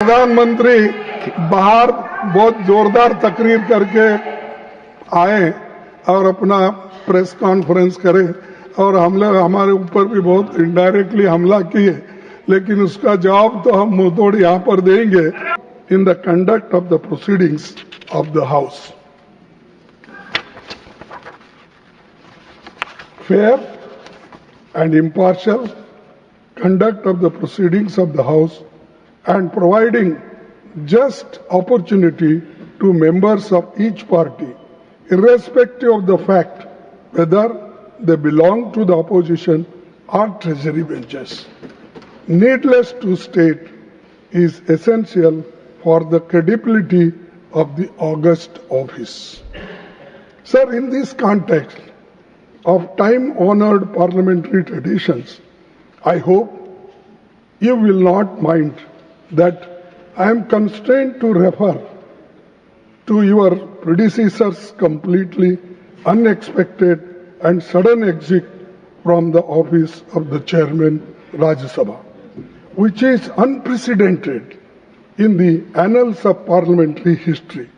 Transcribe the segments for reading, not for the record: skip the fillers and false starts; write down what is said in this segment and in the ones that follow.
प्रधानमंत्री बाहर बहुत जोरदार तकरीर करके आए और अपना प्रेस कॉन्फ्रेंस करे और हमारे ऊपर भी बहुत इनडायरेक्टली हमला किए, लेकिन उसका जवाब तो हम मुंहतोड़ यहाँ पर देंगे। In the conduct of the proceedings of the house, fair and impartial conduct of the proceedings of the House and providing just opportunity to members of each party, irrespective of the fact whether they belong to the opposition or treasury benches. Needless to state, is essential for the credibility of the august office. Sir, in this context of time-honored parliamentary traditions, I hope you will not mind that I am constrained to refer to your predecessor's completely unexpected and sudden exit from the office of the chairman Rajya Sabha, which is unprecedented in the annals of parliamentary history.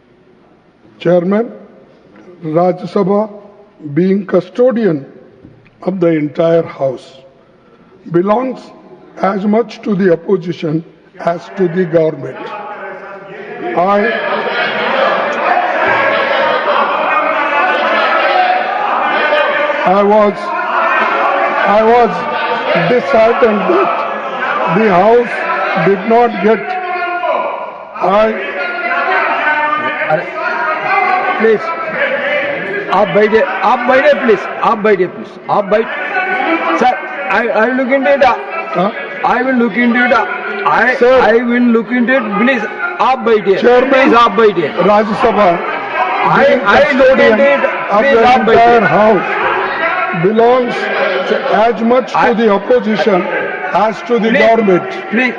Chairman Rajya Sabha, being custodian of the entire House, belongs as much to the opposition as to the government. I was disheartened that the House did not get. Please. आप बैठिए please, आप बैठ sir. I will look into it. I will look into it. I will look into it. Please, आप बैठिए। Chairman, आप बैठिए। Rajya I look into it. Please, आप बैठिए। House belongs as much to the opposition as to the government. Please,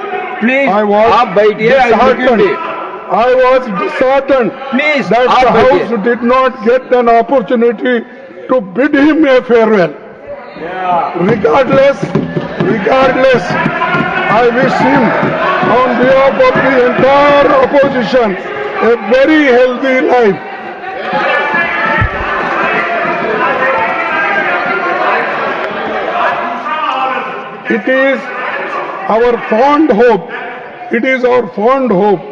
I was आप बैठिए। I look into it. I was disheartened Please, that the House did not get an opportunity to bid him a farewell. Regardless, I wish him, on behalf of the entire opposition, a very healthy life. It is our fond hope,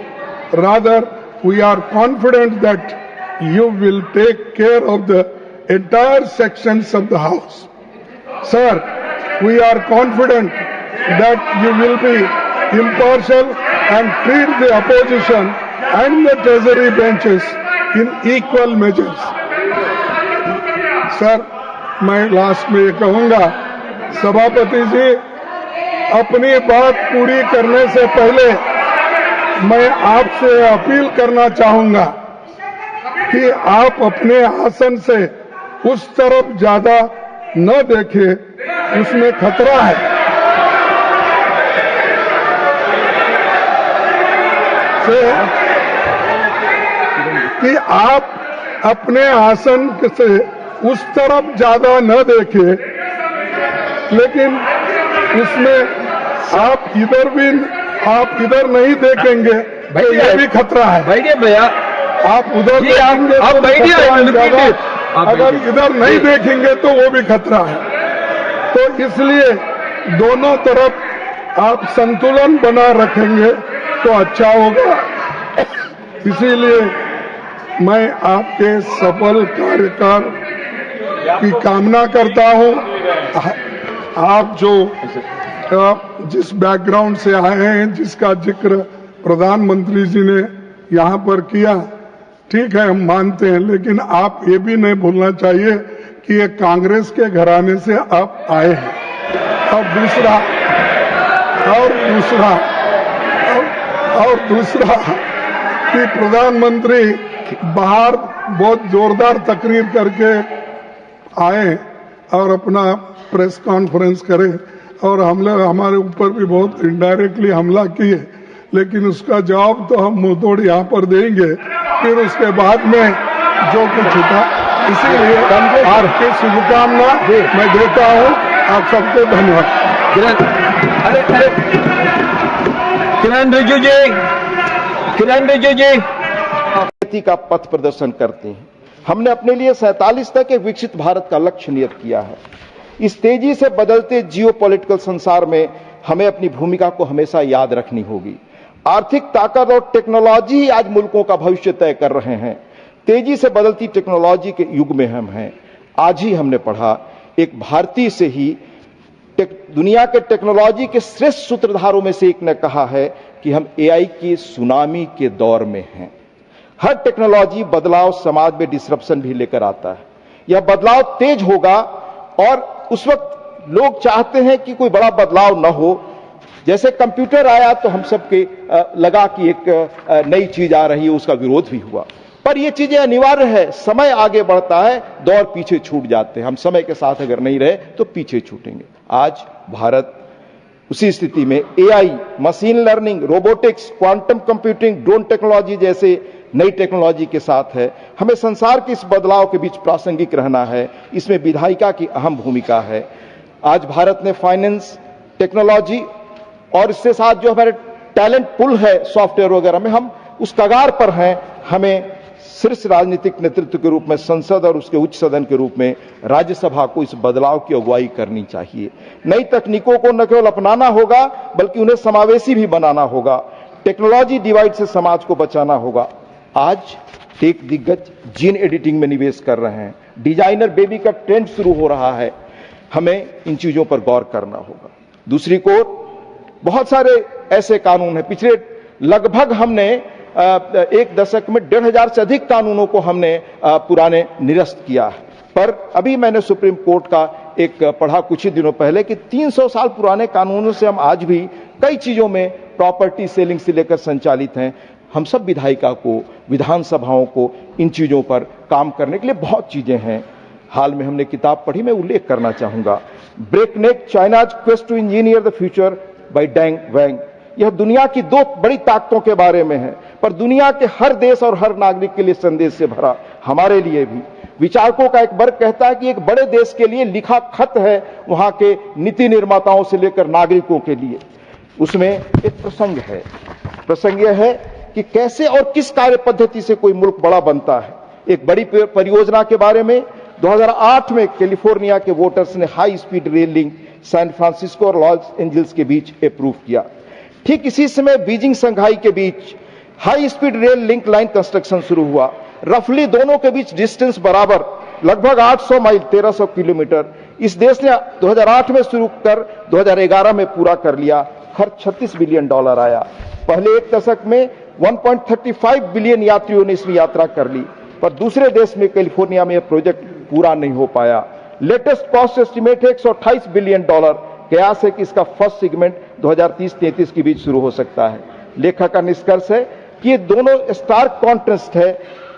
rather, we are confident that you will take care of the entire sections of the House. Sir, we are confident that you will be impartial and treat the opposition and the treasury benches in equal measures. Sir, मैं last में ये कहूंगा, सभापति जी, अपनी बात पूरी करने से पहले मैं आपसे अपील करना चाहूंगा कि आप अपने आसन से उस तरफ ज्यादा न देखें, उसमें खतरा है। कि आप अपने आसन से उस तरफ ज्यादा न देखें, लेकिन उसमें आप इधर नहीं देखेंगे तो ये भी खतरा है। बैठिए भैया, आप उधर देखेंगे आप तो बैठिए। अगर इधर नहीं देखेंगे तो वो भी खतरा है। तो इसलिए दोनों तरफ आप संतुलन बना रखेंगे तो अच्छा होगा। इसीलिए मैं आपके सफल कार्यकाल की कामना करता हूं। आप जो जिस बैकग्राउंड से आए हैं, जिसका जिक्र प्रधानमंत्री जी ने यहाँ पर किया, ठीक है, हम मानते हैं, लेकिन आप ये भी नहीं भूलना चाहिए कि ये कांग्रेस के घराने से आप आए हैं। और दूसरा कि प्रधानमंत्री बाहर बहुत जोरदार तकरीर करके आए और अपना प्रेस कॉन्फ्रेंस करे और हमारे ऊपर भी बहुत इनडायरेक्टली हमला किए, लेकिन उसका जवाब तो हम मुंहतोड़ यहाँ पर देंगे। फिर उसके बाद में जो कुछ होता, इसीलिए आपकी शुभकामना मैं देता हूँ। आप सबको धन्यवाद। किरण रिजिजू जी। किरण रिजिजू जी। प्रगति का पथ प्रदर्शन करते हैं। हमने अपने लिए 47 तक एक विकसित भारत का लक्ष्य नियत किया है। इस तेजी से बदलते जियोपॉलिटिकल संसार में हमें अपनी भूमिका को हमेशा याद रखनी होगी। आर्थिक ताकत और टेक्नोलॉजी ही आज मुल्कों का भविष्य तय कर रहे हैं। तेजी से बदलती टेक्नोलॉजी के युग में हम हैं। आज ही हमने पढ़ा, एक भारतीय से ही दुनिया के टेक्नोलॉजी के श्रेष्ठ सूत्रधारों में से एक ने कहा है कि हम एआई की सुनामी के दौर में हैं। हर टेक्नोलॉजी बदलाव समाज में डिसरप्शन भी लेकर आता है। यह बदलाव तेज होगा और उस वक्त लोग चाहते हैं कि कोई बड़ा बदलाव न हो। जैसे कंप्यूटर आया तो हम सबके लगा कि एक नई चीज आ रही है, उसका विरोध भी हुआ। पर ये चीजें अनिवार्य है। समय आगे बढ़ता है, दौर पीछे छूट जाते हैं। हम समय के साथ अगर नहीं रहे तो पीछे छूटेंगे। आज भारत उसी स्थिति में AI, machine learning, robotics, quantum computing, drone technology जैसे नई टेक्नोलॉजी के साथ है। हमें संसार के इस बदलाव के बीच प्रासंगिक रहना है। इसमें विधायिका की अहम भूमिका है। आज भारत ने फाइनेंस, टेक्नोलॉजी और इसके साथ जो हमारे टैलेंट पुल है सॉफ्टवेयर वगैरह में, हम उस कगार पर हैं। हमें शीर्ष राजनीतिक नेतृत्व के रूप में संसद और उसके उच्च सदन के रूप में राज्यसभा को इस बदलाव की अगुवाई करनी चाहिए। नई तकनीकों को न केवल अपनाना होगा बल्कि उन्हें समावेशी भी बनाना होगा। टेक्नोलॉजी डिवाइड से समाज को बचाना होगा। आज टेक दिग्गज जीन एडिटिंग में निवेश कर रहे हैं। डिजाइनर बेबी का ट्रेंड शुरू हो रहा है। हमें इन चीजों पर गौर करना होगा। दूसरी ओर बहुत सारे ऐसे कानून हैं। पिछले लगभग हमने एक दशक में 1,500 से अधिक कानूनों को हमने पुराने निरस्त किया है। पर अभी मैंने सुप्रीम कोर्ट का एक पढ़ा कुछ ही दिनों पहले कि 300 साल पुराने कानूनों से हम आज भी कई चीजों में प्रॉपर्टी सेलिंग से लेकर संचालित हैं। हम सब विधायिका को, विधानसभाओं को इन चीजों पर काम करने के लिए बहुत चीजें हैं। हाल में हमने किताब पढ़ी, मैं उल्लेख करना चाहूंगा, breakneck China's quest to engineer the future by Dan Wang. यह दुनिया की दो बड़ी ताकतों के बारे में है, पर दुनिया के हर देश और हर नागरिक के लिए संदेश से भरा। हमारे लिए भी विचारकों का एक वर्ग कहता है कि एक बड़े देश के लिए लिखा खत है वहां के नीति निर्माताओं से लेकर नागरिकों के लिए। उसमें एक प्रसंग है। प्रसंग यह है कि कैसे और किस कार्य पद्धति से कोई मुल्क बड़ा बनता है। एक बड़ी परियोजना के बारे में 2008 में कैलिफोर्निया के वोटर्स ने high speed rail link San Francisco और लॉस एंजल्स के बीच अप्रूव किया। ठीक इसी समय बीजिंग संघाई के बीच high speed rail link line construction शुरू हुआ। रफली दोनों के बीच डिस्टेंस बराबर, लगभग 800 माइल, 1300 किलोमीटर। इस देश ने 2008 में शुरू कर 2011 में पूरा कर लिया। खर्च $36 बिलियन आया। पहले एक दशक में 1.35 बिलियन यात्रियों ने इसमें यात्रा कर ली, पर दूसरे देश में कैलिफोर्निया में यह प्रोजेक्ट पूरा नहीं हो पाया। लेटेस्ट कॉस्ट एस्टिमेट है $128 बिलियन। कयास है कि इसका फर्स्ट सेगमेंट 2030-33 के बीच शुरू हो सकता है। लेखक का निष्कर्ष है कि ये दोनों स्टार्क कॉन्ट्रास्ट है।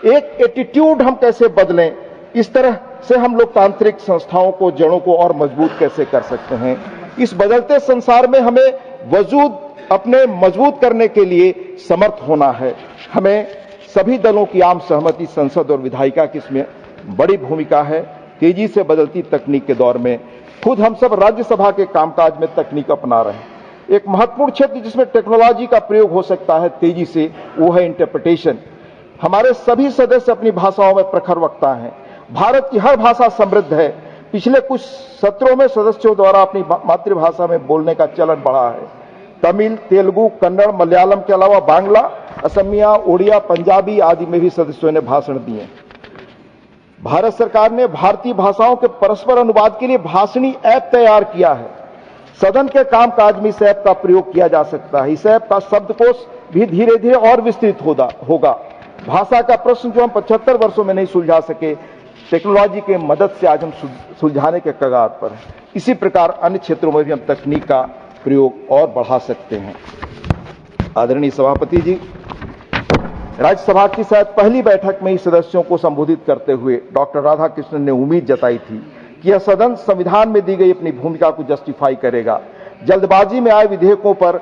एक एटीट्यूड हम कैसे बदलें, इस तरह से हम लोकतांत्रिक संस्थाओं को, जड़ों को और मजबूत कैसे कर सकते हैं। इस बदलते संसार में हमें वजूद अपने मजबूत करने के लिए समर्थ होना है। हमें सभी दलों की आम सहमति, संसद और विधायिका की इसमें बड़ी भूमिका है। तेजी से बदलती तकनीक के दौर में खुद हम सब राज्यसभा के कामकाज में तकनीक अपना रहे हैं। एक महत्वपूर्ण क्षेत्र जिसमें टेक्नोलॉजी का प्रयोग हो सकता है तेजी से, वो है इंटरप्रिटेशन। हमारे सभी सदस्य अपनी भाषाओं में प्रखर वक्ता हैं। भारत की हर भाषा समृद्ध है। पिछले कुछ सत्रों में सदस्यों द्वारा अपनी मातृभाषा में बोलने का चलन बढ़ा है। तमिल, तेलुगु, कन्नड़, मलयालम के अलावा बांग्ला, असमिया, उड़िया, पंजाबी आदि में भी सदस्यों ने भाषण दिए। भारत सरकार ने भारतीय भाषाओं के परस्पर अनुवाद के लिए भाषणी ऐप तैयार किया है। सदन के कामकाज में इस ऐप का प्रयोग किया जा सकता है। इस ऐप का शब्दकोश भी धीरे धीरे और विस्तृत होगा। भाषा का प्रश्न जो हम 75 वर्षों में नहीं सुलझा सके, टेक्नोलॉजी के मदद से आज हम सुलझाने के कगार पर हैं। इसी प्रकार अन्य क्षेत्रों में भी हम तकनीक का प्रयोग और बढ़ा सकते हैं। आदरणीय सभापति जी, राज्यसभा की शायद पहली बैठक में ही सदस्यों को संबोधित करते हुए डॉक्टर राधाकृष्णन ने उम्मीद जताई थी कि यह सदन संविधान में दी गई अपनी भूमिका को जस्टिफाई करेगा, जल्दबाजी में आए विधेयकों पर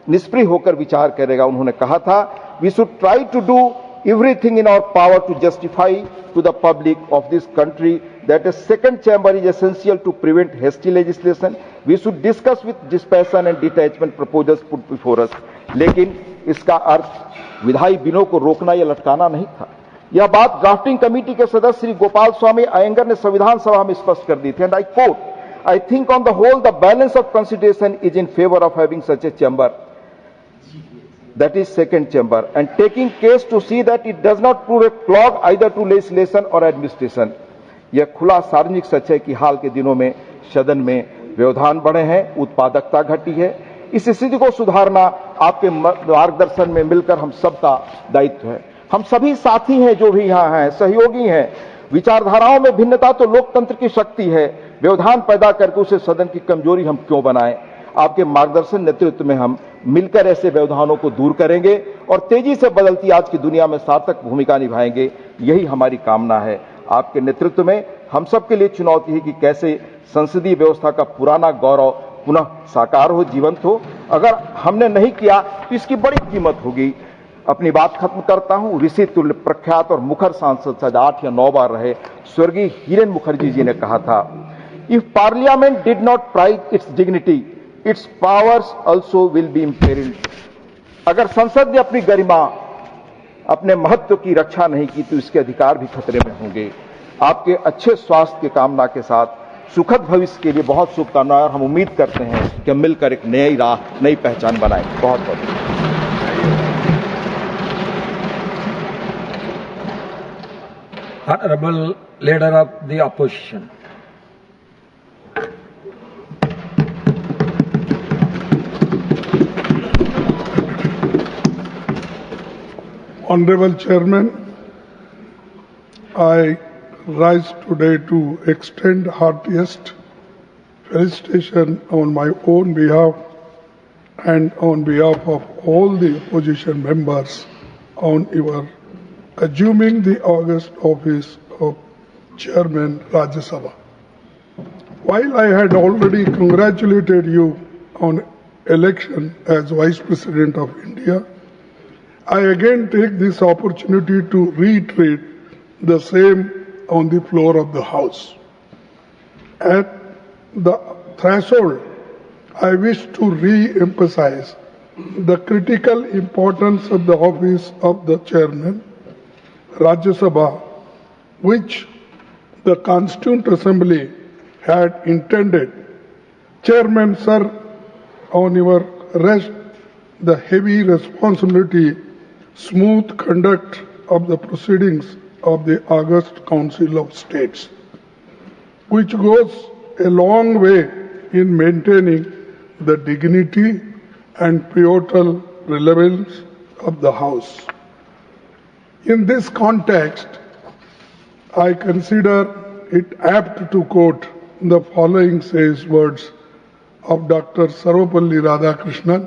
निष्क्रिय होकर विचार करेगा। उन्होंने कहा था, we should try to do everything in our power to justify to the public of this country that a second chamber is essential to prevent hasty legislation. We should discuss with dispassion and detachment proposals put before us. लेकिन इसका अर्थ विधायी बिलों को रोकना या लटकाना नहीं था। यह बात ड्राफ्टिंग कमेटी के सदस्य श्री गोपाल स्वामी अयंगर ने संविधान सभा में स्पष्ट कर दी थी। And I quote, I think on the whole the balance of consideration is in favor of having such a chamber, that is second chamber, and taking case to see that it does not prove a clog either to legislation or administration. यह खुला सार्वजनिक सच है कि हाल के दिनों में सदन में व्यवधान बढ़े हैं, उत्पादकता घटी है। इस स्थिति को सुधारना आपके मार्गदर्शन में मिलकर हम सबका दायित्व है। हम सभी साथी हैं जो भी यहाँ हैं, सहयोगी हैं। विचारधाराओं में भिन्नता तो लोकतंत्र की शक्ति है, व्यवधान पैदा करके उसे सदन की कमजोरी हम क्यों बनाएं। आपके मार्गदर्शन नेतृत्व में हम मिलकर ऐसे व्यवधानों को दूर करेंगे और तेजी से बदलती आज की दुनिया में सार्थक भूमिका निभाएंगे, यही हमारी कामना है। आपके नेतृत्व में हम सबके लिए चुनौती है कि कैसे संसदीय व्यवस्था का पुराना गौरव पुनः साकार हो, जीवंत हो। अगर हमने नहीं किया तो इसकी बड़ी कीमत होगी। अपनी बात खत्म करता हूं। ऋषि तुल्य प्रख्यात और मुखर सांसद शायद 8 या 9 बार रहे स्वर्गीय हिरेन मुखर्जी जी ने कहा था, if parliament did not prize its dignity, its powers also will be imperilled. अगर संसद ने अपनी गरिमा, अपने महत्व की रक्षा नहीं की तो इसके अधिकार भी खतरे में होंगे। आपके अच्छे स्वास्थ्य की कामना के साथ सुखद भविष्य के लिए बहुत शुभकामनाएं और हम उम्मीद करते हैं कि हम मिलकर एक नई राह, नई पहचान बनाएं। बहुत बहुत Honorable Leader of the Opposition. Honorable Chairman, I rise today to extend heartiest felicitation on my own behalf and on behalf of all the opposition members on your assuming the august office of Chairman Rajya Sabha. While I had already congratulated you on election as Vice President of India, I again take this opportunity to reiterate the same on the floor of the House. At the threshold, I wish to re-emphasize the critical importance of the office of the Chairman, Rajya Sabha, which the Constituent Assembly had intended. Chairman, sir, on your rest the heavy responsibility, smooth conduct of the proceedings of the August Council of States, which goes a long way in maintaining the dignity and pivotal relevance of the House. In this context, I consider it apt to quote the following sage words of Dr. Sarvapalli Radhakrishnan,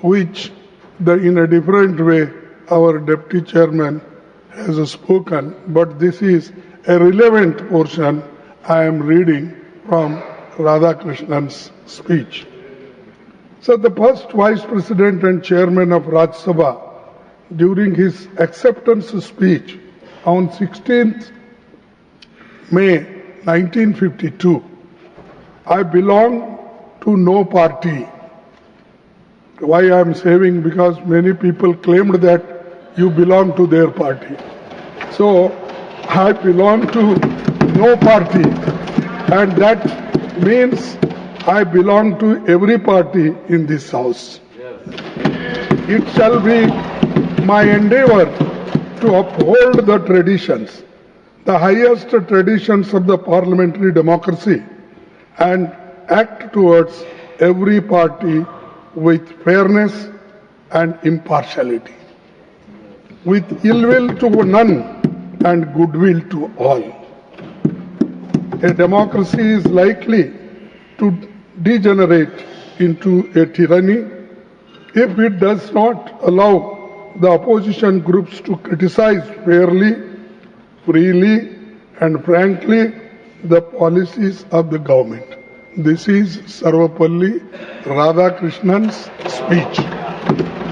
which in a different way our Deputy Chairman has spoken, but this is a relevant portion I am reading from Radhakrishnan's speech. So the first Vice President and Chairman of Rajya Sabha, during his acceptance speech on 16th May 1952, I belong to no party. Why I am saying? Because many people claimed that you belong to their party. So I belong to no party, and that means I belong to every party in this House. It shall be my endeavor to uphold the traditions, the highest traditions of the parliamentary democracy, and act towards every party with fairness and impartiality, with ill will to none and goodwill to all. A democracy is likely to degenerate into a tyranny if it does not allow the opposition groups to criticize fairly, freely, and frankly the policies of the government. This is Sarvapalli Radhakrishnan's speech.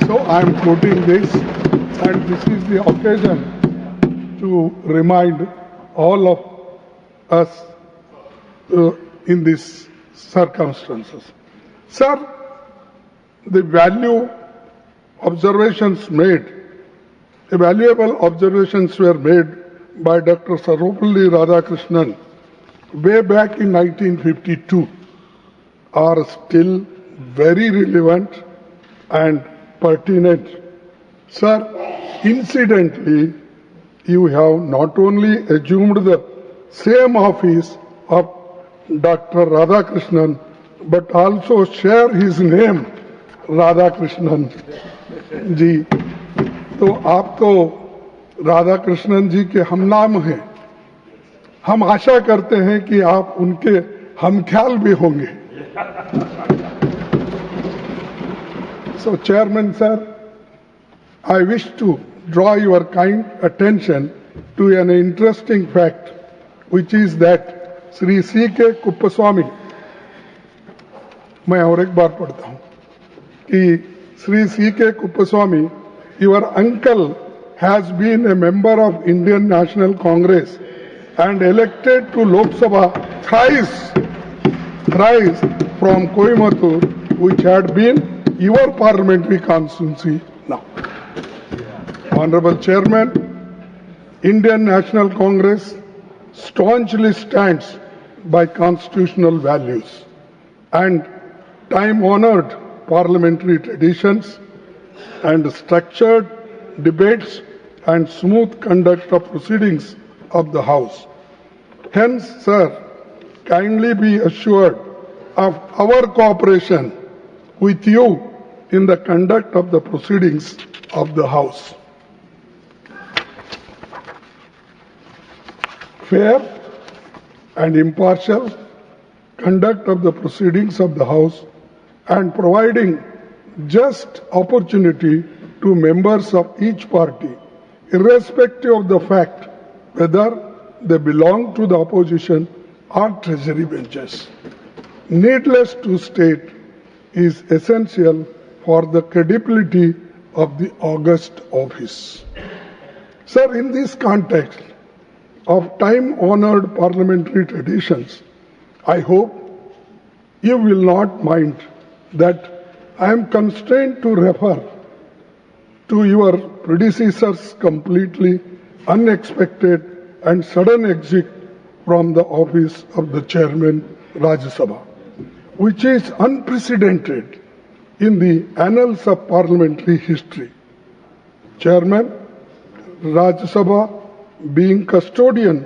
So I am quoting this, and this is the occasion to remind all of us in these circumstances. Sir, the value observations made, valuable observations were made by Dr. Sarvepalli Radhakrishnan way back in 1952 are still very relevant and pertinent. Sir, incidentally, you have not only assumed the same office of Dr. Radhakrishnan, but also share his name, Radhakrishnan जी. तो आप तो राधाकृष्णन जी के हमनाम हैं. हम आशा करते हैं कि आप उनके हमख्याल भी होंगे. So, Chairman sir, I wish to draw your kind attention to an interesting fact, which is that Sri C.K. Kuppaswamy, मैं और एक बार पढ़ता हूं कि Sri C.K. Kuppaswamy, your uncle has been a member of Indian National Congress and elected to Lok Sabha thrice from Coimbatore, which had been your parliamentary constituency now. Honorable Chairman, Indian National Congress staunchly stands by constitutional values and time-honored parliamentary traditions and structured debates and smooth conduct of proceedings of the House. Hence, sir, kindly be assured of our cooperation with you in the conduct of the proceedings of the House. Fair and impartial conduct of the proceedings of the House and providing just opportunity to members of each party, irrespective of the fact whether they belong to the opposition or treasury benches. Needless to state, is essential for the credibility of the august office. Sir, in this context of time-honored parliamentary traditions, I hope you will not mind that I am constrained to refer to your predecessor's completely unexpected and sudden exit from the office of the chairman Rajya Sabha, which is unprecedented in the annals of parliamentary history. Chairman Rajya Sabha, being custodian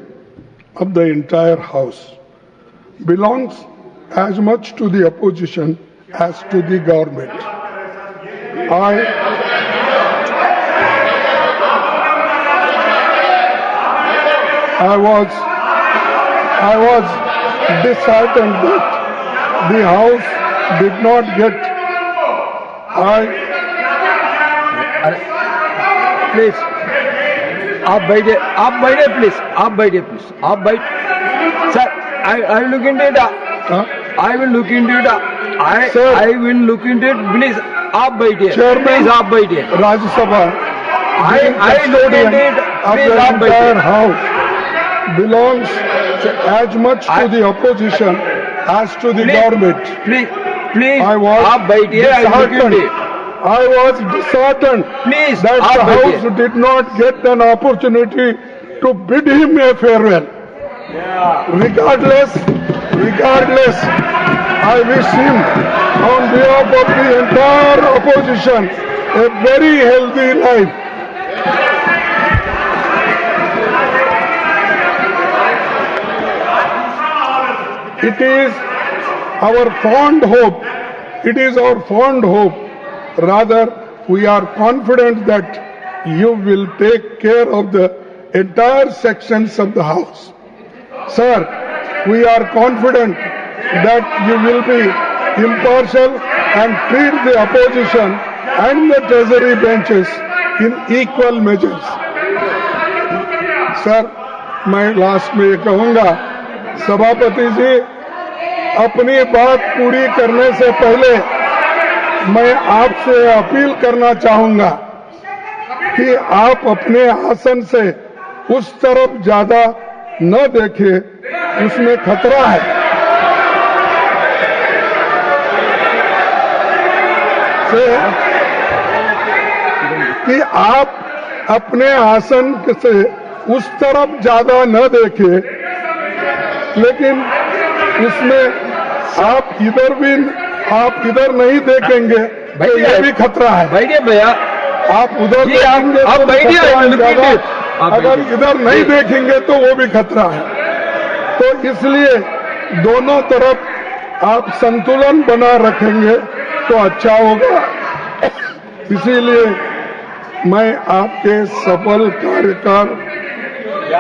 of the entire House, belongs as much to the opposition as to the government. I was disheartened that the House did not get. Please, आप बैठे please, आप बैठ. Sir, I will look into it. I will look into it. I will look into it. Please, आप बैठिए. Please, आप बैठिए. Rajya Sabha, I look into it. Please, आप entire बैठिए. House belongs as much to the opposition as to the government. Please, I was आप बैठिए. I look into it. I was disheartened Please, that आप the बैठिए. House did not get an opportunity to bid him a farewell. Regardless, I wish him, on behalf of the entire opposition, a very healthy life. It is our fond hope, rather we are confident that you will take care of the entire sections of the House. Sir, we are confident that you will be impartial and treat the opposition and the treasury benches in equal measures. Sir, मैं last में ये कहूंगा, सभापति जी, अपनी बात पूरी करने से पहले मैं आपसे अपील करना चाहूंगा कि आप अपने आसन से उस तरफ ज्यादा न देखें, उसमें खतरा है. कि आप अपने आसन से उस तरफ ज्यादा न देखें, लेकिन उसमें आप इधर नहीं देखेंगे तो ये भी खतरा है। बैठिए भैया, आप उधर देखेंगे आप तो बैठिए, खतरा है लुक ज्यादा, इट। अगर इधर नहीं देखेंगे तो वो भी खतरा है। तो इसलिए दोनों तरफ आप संतुलन बना रखेंगे तो अच्छा होगा। इसीलिए मैं आपके सफल कार्यकाल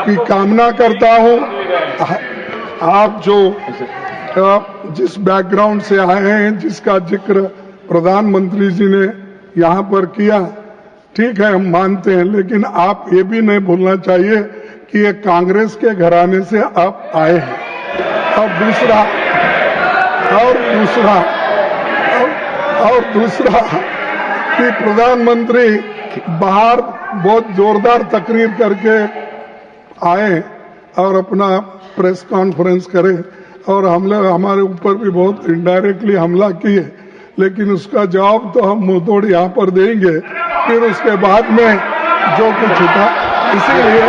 की कामना करता हूं। आप जो जिस बैकग्राउंड से आए हैं, जिसका जिक्र प्रधानमंत्री जी ने यहाँ पर किया, ठीक है, हम मानते हैं, लेकिन आप ये भी नहीं भूलना चाहिए कि ये कांग्रेस के घराने से आप आए हैं। और दूसरा कि प्रधानमंत्री बाहर बहुत जोरदार तकरीर करके आए और अपना प्रेस कॉन्फ्रेंस करे और हमारे ऊपर भी बहुत इनडायरेक्टली हमला किए, लेकिन उसका जवाब तो हम मुंहतोड़ यहाँ पर देंगे फिर उसके बाद में जो कुछ था। इसीलिए